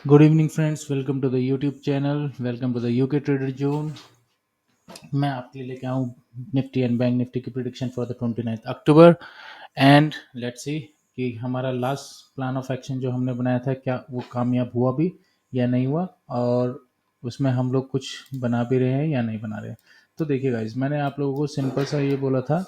Good evening, friends. Welcome to the YouTube channel. Welcome to the UK Trader Zone. मैं आपके लिए लेके आऊँ निफ्टी एंड बैंक निफ्टी की prediction for the 29 October and let's see कि हमारा last plan of action जो हमने बनाया था क्या वो कामयाब हुआ भी या नहीं हुआ और उसमें हम लोग कुछ बना भी रहे हैं या नहीं बना रहे हैं। तो देखिए गाइज, मैंने आप लोगों को सिंपल सा ये बोला था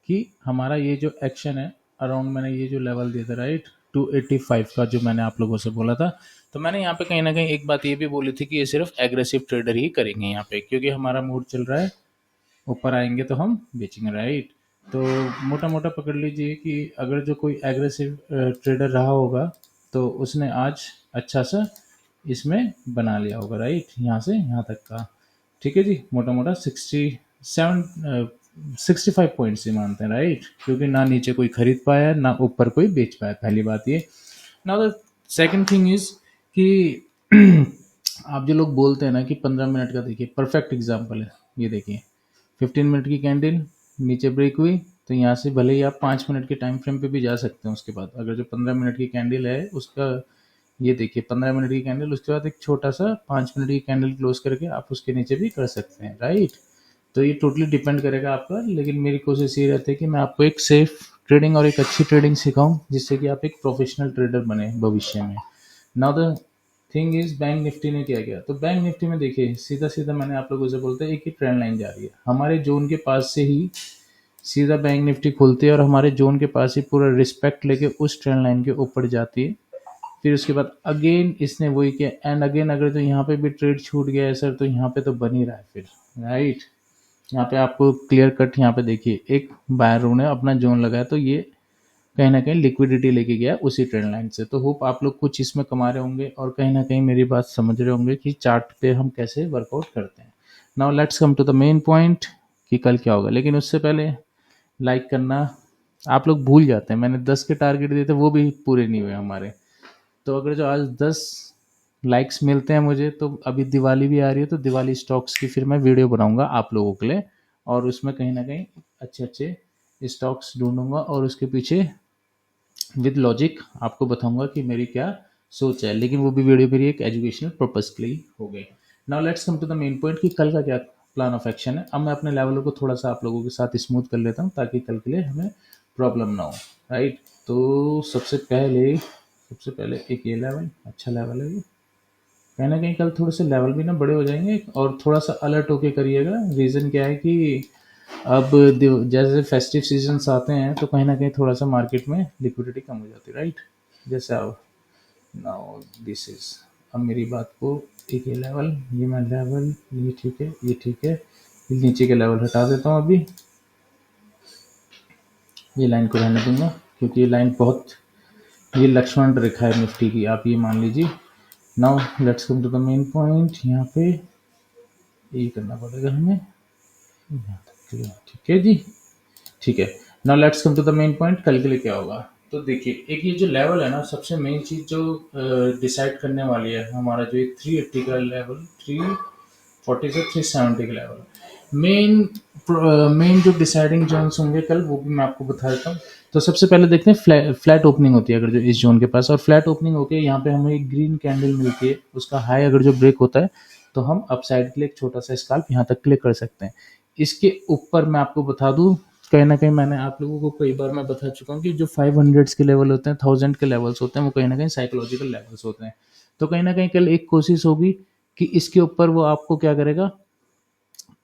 कि हमारा ये जो एक्शन है अराउंड, मैंने ये जो लेवल दिया था राइट 285 का, जो मैंने आप लोगों से बोला था। तो मैंने यहाँ पे कहीं ना कहीं एक बात ये भी बोली थी कि ये सिर्फ एग्रेसिव ट्रेडर ही करेंगे यहाँ पे, क्योंकि हमारा मूड चल रहा है ऊपर आएंगे तो हम बेचेंगे राइट। तो मोटा मोटा पकड़ लीजिए कि अगर जो कोई एग्रेसिव ट्रेडर रहा होगा तो उसने आज अच्छा सा इसमें बना लिया होगा राइट, यहाँ से यहाँ तक का। ठीक है जी, मोटा मोटा 65 पॉइंट्स ही मानते हैं राइट, क्योंकि ना नीचे कोई खरीद पाया ना ऊपर कोई बेच पाया, पहली बात ये। Now the second thing is कि आप जो लोग बोलते हैं ना कि 15 मिनट का, देखिए परफेक्ट एग्जांपल है ये। देखिए 15 मिनट की कैंडल नीचे ब्रेक हुई तो यहाँ से भले ही आप 5 मिनट के टाइम फ्रेम पे भी जा सकते हैं। उसके बाद अगर जो 15 मिनट की कैंडल है उसका, ये देखिए 15 मिनट की कैंडल, उसके बाद एक छोटा सा 5 मिनट की कैंडल क्लोज करके आप उसके नीचे भी कर सकते हैं राइट। तो ये टोटली डिपेंड करेगा आपका, लेकिन मेरी कोशिश ये रहती है कि मैं आपको एक सेफ ट्रेडिंग और एक अच्छी ट्रेडिंग सिखाऊं जिससे कि आप एक प्रोफेशनल ट्रेडर बने भविष्य में। Now the thing is, bank Nifty ने क्या किया। तो बैंक निफ्टी में देखिए सीधा सीधा मैंने आप लोगों से बोलता है एक ही ट्रेंड लाइन जा रही है हमारे जोन के पास से ही, सीधा बैंक निफ्टी खुलती है और हमारे जोन के पास ही पूरा रिस्पेक्ट लेके उस ट्रेंड लाइन के ऊपर जाती है। फिर उसके बाद अगेन इसने वही किया एंड अगेन, अगर तो यहाँ पे भी ट्रेड छूट गया है सर तो यहाँ पे तो बन ही रहा है फिर राइट। यहाँ पे आपको क्लियर कट यहाँ पे देखिए एक बायर ने अपना जोन लगाया तो ये कहीं ना कहीं लिक्विडिटी लेके गया उसी ट्रेंड लाइन से। तो होप आप लोग कुछ इसमें कमा रहे होंगे और कहीं ना कहीं मेरी बात समझ रहे होंगे कि चार्ट पे हम कैसे वर्कआउट करते हैं। Now let's come to the main point कि कल क्या होगा। लेकिन उससे पहले लाइक करना आप लोग भूल जाते हैं, मैंने 10 के टारगेट दिए थे वो भी पूरे नहीं हुए हमारे। तो अगर जो आज 10 लाइक्स मिलते हैं मुझे, तो अभी दिवाली भी आ रही है तो दिवाली स्टॉक्स की फिर मैं वीडियो बनाऊंगा आप लोगों के लिए और उसमें कहीं ना कहीं अच्छे अच्छे स्टॉक्स ढूंढूंगा और उसके पीछे विद लॉजिक आपको बताऊंगा कि मेरी क्या सोच है। लेकिन वो भी वीडियो मेरी एक एजुकेशनल पर्पज के लिए हो गई। Now let's come to the main point कि कल का क्या प्लान ऑफ एक्शन है। अब मैं अपने लेवलों को थोड़ा सा आप लोगों के साथ स्मूथ कर लेता हूँ ताकि कल के लिए हमें प्रॉब्लम ना हो राइट। तो सबसे पहले एक ये लेवल, अच्छा लेवल है ये। कहीं ना कहीं कल थोड़े से लेवल भी ना बड़े हो जाएंगे और थोड़ा सा अलर्ट होके करिएगा। रीज़न क्या है कि अब जैसे फेस्टिव सीजन्स आते हैं तो कहीं ना कहीं थोड़ा सा मार्केट में लिक्विडिटी कम हो जाती है राइट। जैसे अब नाउ दिस इज, अब मेरी बात को, ठीक है लेवल, ये मैं लेवल, ये ठीक है, ये ठीक है, ये नीचे के लेवल हटा देता हूँ अभी, ये लाइन को रहने दूंगा क्योंकि ये लाइन बहुत, ये लक्ष्मण रेखा है निफ्टी की, आप ये मान लीजिए। Now let's come to the main point. यहाँ पे ये करना पड़ेगा हमें यहाँ तक के लिए, ठीक है जी, ठीक है। Now let's come to the main point, कल के लिए क्या होगा। तो देखिए एक ये जो लेवल है ना, सबसे मेन चीज जो डिसाइड करने वाली है हमारा जो एक 380 का लेवल, 340 से 370 का लेवल, मेन मेन जो डिसाइडिंग जोन्स होंगे कल वो भी मैं आपको बता देता हूँ। तो सबसे पहले देखते हैं फ्लैट ओपनिंग होती है अगर जो इस जोन के पास, और फ्लैट ओपनिंग होके यहाँ पे हमें एक ग्रीन कैंडल मिलती है, उसका हाई अगर जो ब्रेक होता है तो हम अपसाइड के लिए एक छोटा सा स्काल्प यहाँ तक क्लिक कर सकते हैं। इसके ऊपर मैं आपको बता दूं, कहीं ना कहीं मैंने आप लोगों को कई बार मैं बता चुका हूँ कि जो 500 के लेवल होते हैं, 1000 के लेवल्स होते हैं, वो कहीं ना कहीं साइकोलॉजिकल लेवल्स होते हैं। तो कहीं ना कहीं कल एक कोशिश होगी कि इसके ऊपर वो आपको क्या करेगा,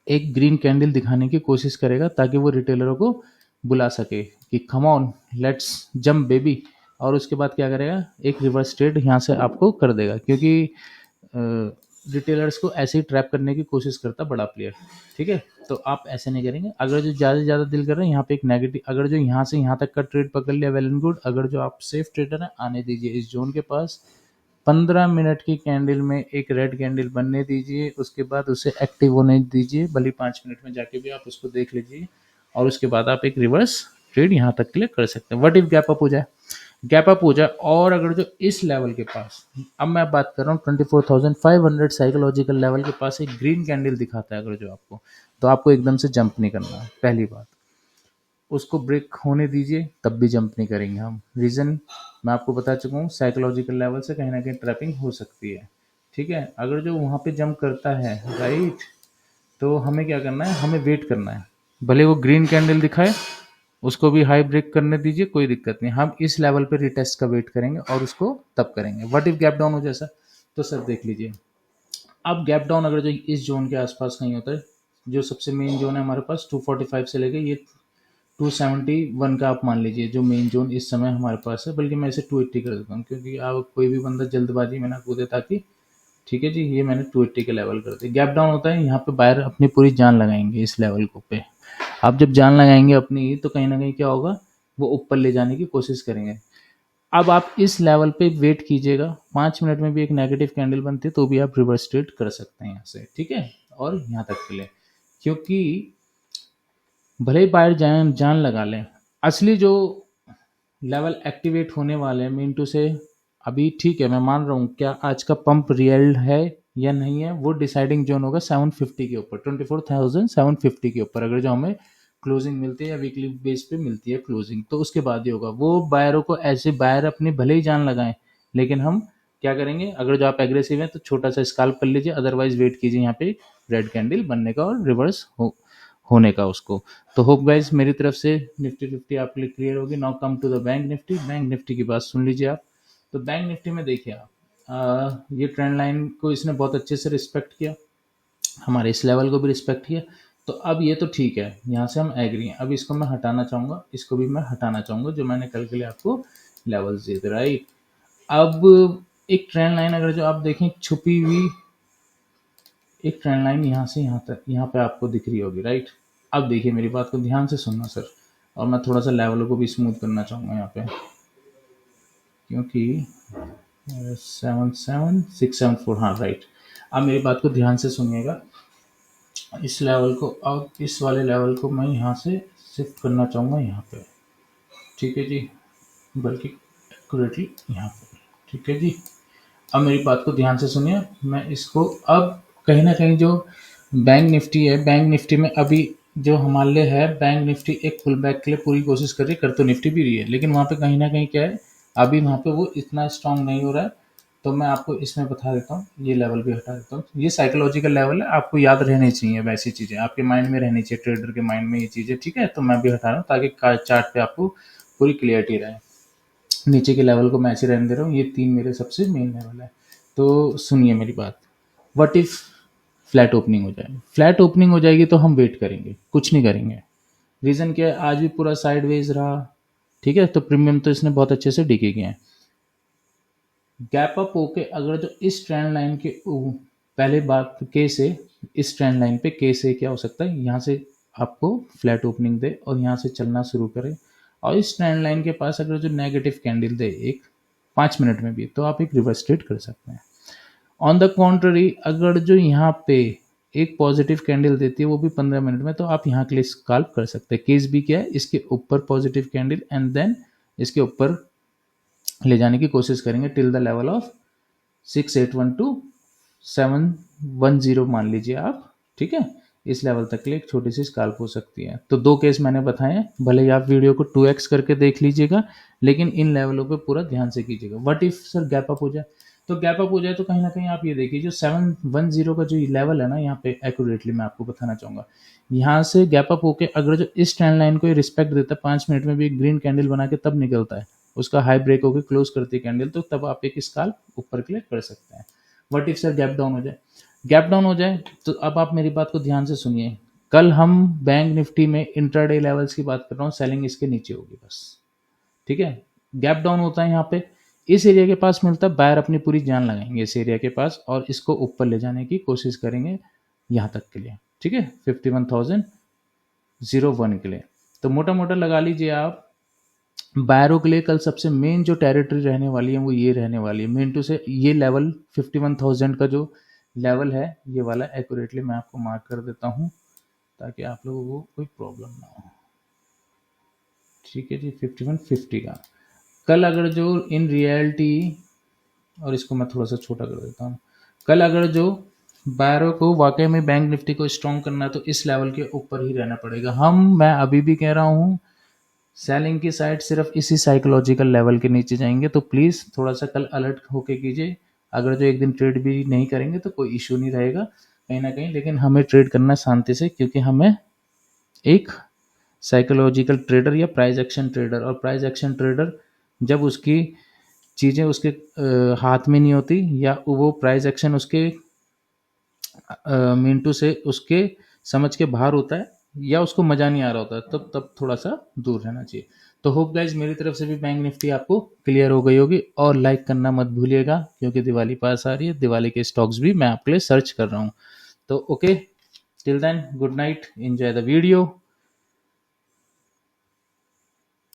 एक ग्रीन कैंडल दिखाने की कोशिश करेगा ताकि वो रिटेलरों को बुला सके कि come on let's jump baby, और उसके बाद क्या करेगा, एक रिवर्स ट्रेड यहाँ से आपको कर देगा, क्योंकि रिटेलर्स को ऐसे ही ट्रैप करने की कोशिश करता बड़ा प्लेयर। ठीक है, तो आप ऐसे नहीं करेंगे। अगर जो ज़्यादा से ज़्यादा दिल कर रहे हैं यहाँ पे एक नेगेटिव, अगर जो यहाँ से यहाँ तक का ट्रेड पकड़ लिया वेल एंड गुड। अगर जो आप सेफ ट्रेडर है आने दीजिए इस जोन के पास, 15 मिनट की कैंडल में एक रेड कैंडल बनने दीजिए, उसके बाद उसे एक्टिव होने दीजिए, भले 5 मिनट में जाके भी आप उसको देख लीजिए, और उसके बाद आप एक रिवर्स ट्रेड यहाँ तक के लिए कर सकते हैं। व्हाट इफ गैप अप हो जाए, गैप अप हो जाए और अगर जो इस लेवल के पास, अब मैं बात कर रहा हूँ 24,500 साइकोलॉजिकल लेवल के पास एक ग्रीन कैंडल दिखाता है अगर जो आपको, तो आपको एकदम से जंप नहीं करना है। पहली बात, उसको ब्रेक होने दीजिए तब भी जंप नहीं करेंगे हम। रीज़न मैं आपको बता चुका हूँ साइकोलॉजिकल लेवल से कहीं ना कहीं ट्रैपिंग हो सकती है। ठीक है, अगर जो वहाँ पे जंप करता है राइट, तो हमें क्या करना है, हमें वेट करना है। भले वो ग्रीन कैंडल दिखाए, उसको भी हाई ब्रेक करने दीजिए, कोई दिक्कत नहीं। हम इस लेवल पे रिटेस्ट का वेट करेंगे और उसको तब करेंगे। व्हाट इफ गैप डाउन हो जाए सर? तो सर देख लीजिए, अब गैप डाउन अगर जो इस जोन के आसपास कहीं होता है, जो सबसे मेन जोन है हमारे पास 245 से लेके ये 271 का आप मान लीजिए जो मेन जोन इस समय हमारे पास है। बल्कि मैं इसे 280 कर देता हूँ, क्योंकि आप कोई भी बंदा जल्दबाजी में ना कूदे, ताकि ठीक है जी, ये मैंने 280 के लेवल कर दिया। गैप डाउन होता है, यहाँ पे बायर अपनी पूरी जान लगाएंगे इस लेवल को पे। आप जब जान लगाएंगे अपनी, तो कहीं ना कहीं क्या होगा, वो ऊपर ले जाने की कोशिश करेंगे। अब आप इस लेवल पे वेट कीजिएगा, 5 मिनट में भी एक नेगेटिव कैंडल बनती है तो भी आप रिवर्स ट्रेड कर सकते हैं यहाँ से। ठीक है, और यहाँ तक के लिए, क्योंकि भले ही बायर जान जान लगा लें, असली जो लेवल एक्टिवेट होने वाले हैं मिंटू से, अभी ठीक है मैं मान रहा हूँ, क्या आज का पंप रियल है या नहीं है, वो डिसाइडिंग जोन होगा 750 के ऊपर, 24,750 के ऊपर। अगर जो हमें क्लोजिंग मिलती है या वीकली बेस पे मिलती है क्लोजिंग, तो उसके बाद ही होगा। वो बायरों को, ऐसे बायर अपनी भले ही जान लगाएं, लेकिन हम क्या करेंगे, अगर जो आप एग्रेसिव हैं तो छोटा सा स्काल्प कर लीजिए, अदरवाइज वेट कीजिए यहाँ पे रेड कैंडल बनने का और रिवर्स होने का उसको। तो होप गाइज मेरी तरफ से निफ्टी 50 आपके लिए क्लियर होगी। Now come to the bank Nifty. Bank Nifty की बात सुन लीजिए आप। तो बैंक निफ्टी में देखिए आप, ये ट्रेंड लाइन को इसने बहुत अच्छे से रिस्पेक्ट किया, हमारे इस लेवल को भी रिस्पेक्ट किया। तो अब ये तो ठीक है, यहाँ से हम एग्री हैं। अब इसको मैं हटाना चाहूँगा, इसको भी मैं हटाना चाहूँगा, जो मैंने कल के लिए आपको लेवल्स दिए थे राइट। अब एक ट्रेंड लाइन अगर जो आप देखें, छुपी हुई एक ट्रेंड लाइन यहाँ से यहाँ तक, यहाँ पे आपको दिख रही होगी राइट। अब देखिए मेरी बात को ध्यान से सुनना सर, और मैं थोड़ा सा लेवलों को भी स्मूथ करना चाहूँगा यहाँ पे, क्योंकि 77674, हाँ राइट। अब मेरी बात को ध्यान से सुनिएगा, इस लेवल को, अब इस वाले लेवल को मैं यहाँ से शिफ्ट करना चाहूँगा यहाँ पे। ठीक है जी, बल्कि एक्यूरेटली यहाँ पे। ठीक है जी, अब मेरी बात को ध्यान से सुनिए। मैं इसको अब कहीं ना कहीं जो बैंक निफ्टी है, बैंक निफ्टी में अभी जो हमारे लिए है, बैंक निफ्टी एक पुल बैक के लिए पूरी कोशिश कर रही है, कर तो निफ्टी भी रही है, लेकिन वहाँ पे कहीं ना कहीं क्या है, अभी वहाँ पे वो इतना स्ट्रांग नहीं हो रहा है। तो मैं आपको इसमें बता देता हूँ, ये लेवल भी हटा देता हूँ। ये साइकोलॉजिकल लेवल है, आपको याद रहनी चाहिए, वैसी चीज़ें आपके माइंड में रहनी चाहिए, ट्रेडर के माइंड में ये चीज़ें। ठीक है, तो मैं भी हटा रहा हूँ ताकि चार्ट पे आपको पूरी क्लियरिटी रहे। नीचे के लेवल को मैं ऐसे रहने दे रहा हूँ, ये 3 मेरे सबसे मेन लेवल है। तो सुनिए मेरी बात, व्हाट इफ फ्लैट ओपनिंग हो जाए? फ्लैट ओपनिंग हो जाएगी तो हम वेट करेंगे, कुछ नहीं करेंगे। रीज़न क्या है, आज भी पूरा साइडवेज रहा। ठीक है, तो प्रीमियम तो इसने बहुत अच्छे से डिके किए हैं। गैप अप होके अगर जो इस ट्रेंड लाइन के पहले बात के से, इस ट्रेंड लाइन पे के से क्या हो सकता है, यहाँ से आपको फ्लैट ओपनिंग दे और यहाँ से चलना शुरू करे, और इस ट्रेंड लाइन के पास अगर जो नेगेटिव कैंडल दे एक 5 मिनट में भी, तो आप एक रिवर्स ट्रेड कर सकते हैं। ऑन द कॉन्ट्ररी, अगर जो यहाँ पे एक पॉजिटिव कैंडल देती है वो भी 15 मिनट में, तो आप यहाँ के लिए स्काल्प कर सकते हैं। केस भी क्या है, इसके ऊपर पॉजिटिव कैंडल एंड देन इसके ऊपर ले जाने की कोशिश करेंगे till the level of 6812 to 710 मान लीजिए आप। ठीक है, इस लेवल तक के लिए एक छोटी सी स्काल्प हो सकती है। तो 2 केस मैंने बताए हैं, भले ही आप वीडियो को 2x करके देख लीजिएगा, लेकिन इन लेवलों पे पूरा ध्यान से कीजिएगा। What if sir gap up हो जाए? तो गैप अप हो जाए तो कहीं ना कहीं आप ये देखिए, जो 710 का जो लेवल है ना, यहाँ पे एक्यूरेटली मैं आपको बताना चाहूँगा, यहाँ से गैप अप होके अगर जो इस ट्रेंड लाइन को रिस्पेक्ट देता है, 5 मिनट में भी एक ग्रीन कैंडल बना के तब निकलता है, उसका हाई ब्रेक होकर क्लोज करती है कैंडल, तो तब आप एक स्काल्प ऊपर के लिए कर सकते हैं। What if sir gap down हो जाए? गैप डाउन हो जाए तो अब आप मेरी बात को ध्यान से सुनिए। कल हम बैंक निफ्टी में इंट्राडे लेवल्स की बात कर रहा हूँ, सेलिंग इसके नीचे होगी बस। ठीक है, गैप डाउन होता है यहाँ पे, इस एरिया के पास मिलता है, बायर अपनी पूरी जान लगाएंगे इस एरिया के पास और इसको ऊपर ले जाने की कोशिश करेंगे यहाँ तक के लिए। ठीक है, 51,001 के लिए। तो मोटा मोटा लगा लीजिए आप, बायरों के लिए कल सबसे मेन जो टेरिटरी रहने वाली है वो ये रहने वाली है। मिंटू से ये लेवल 51,000 का जो लेवल है, ये वाला एक्यूरेटली मैं आपको मार्क कर देता हूँ ताकि आप लोगों को कोई प्रॉब्लम ना हो। ठीक है जी, 5150 का कल अगर जो इन रियलिटी, और इसको मैं थोड़ा सा छोटा कर देता हूँ, कल अगर जो बायरों को वाकई में बैंक निफ्टी को स्ट्रॉन्ग करना है तो इस लेवल के ऊपर ही रहना पड़ेगा। मैं अभी भी कह रहा हूँ सेलिंग की साइड सिर्फ इसी साइकोलॉजिकल लेवल के नीचे जाएंगे, तो प्लीज़ थोड़ा सा कल अलर्ट होके कीजिए। अगर जो एक दिन ट्रेड भी नहीं करेंगे तो कोई इशू नहीं रहेगा कहीं ना कहीं, लेकिन हमें ट्रेड करना है शांति से, क्योंकि हमें एक साइकोलॉजिकल ट्रेडर या प्राइस एक्शन ट्रेडर, और प्राइस एक्शन ट्रेडर जब उसकी चीज़ें उसके हाथ में नहीं होती, या वो प्राइस एक्शन उसके मिंटू से उसके समझ के बाहर होता है, या उसको मज़ा नहीं आ रहा होता है, तब थोड़ा सा दूर रहना चाहिए। तो होप गाइज मेरी तरफ से भी बैंक निफ्टी आपको क्लियर हो गई होगी, और लाइक करना मत भूलिएगा, क्योंकि दिवाली पास आ रही है, दिवाली के स्टॉक्स भी मैं आपके लिए सर्च कर रहा हूँ। तो okay, till then good night, enjoy the video.